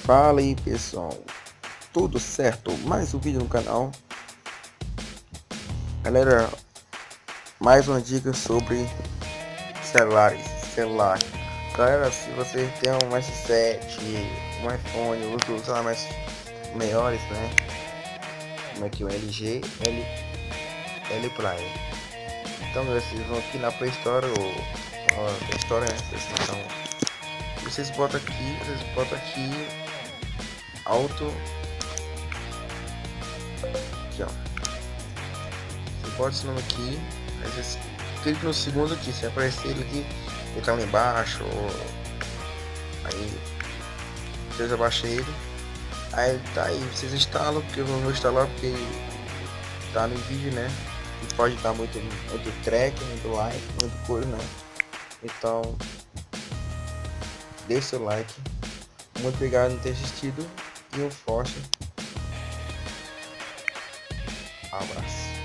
Fala aí pessoal, tudo certo? Mais um vídeo no canal. Galera, mais uma dica sobre celular. Galera, se você tem um S7, um iPhone, outros celular mais melhores, né? Como é que o LG, L Prime. Então vocês vão aqui na Play Store ou Play Store, né? Vocês botam aqui auto aqui, ó. Você bota esse nome aqui, aí você clica no segundo aqui, se aparecer ele aqui, ele tá lá embaixo, aí vocês abaixam ele, aí tá aí, vocês instalam, porque eu não vou instalar porque tá no vídeo, né? E pode dar muito track, muito like, muita coisa, né? Então deixe seu like. Muito obrigado por ter assistido e um forte abraço.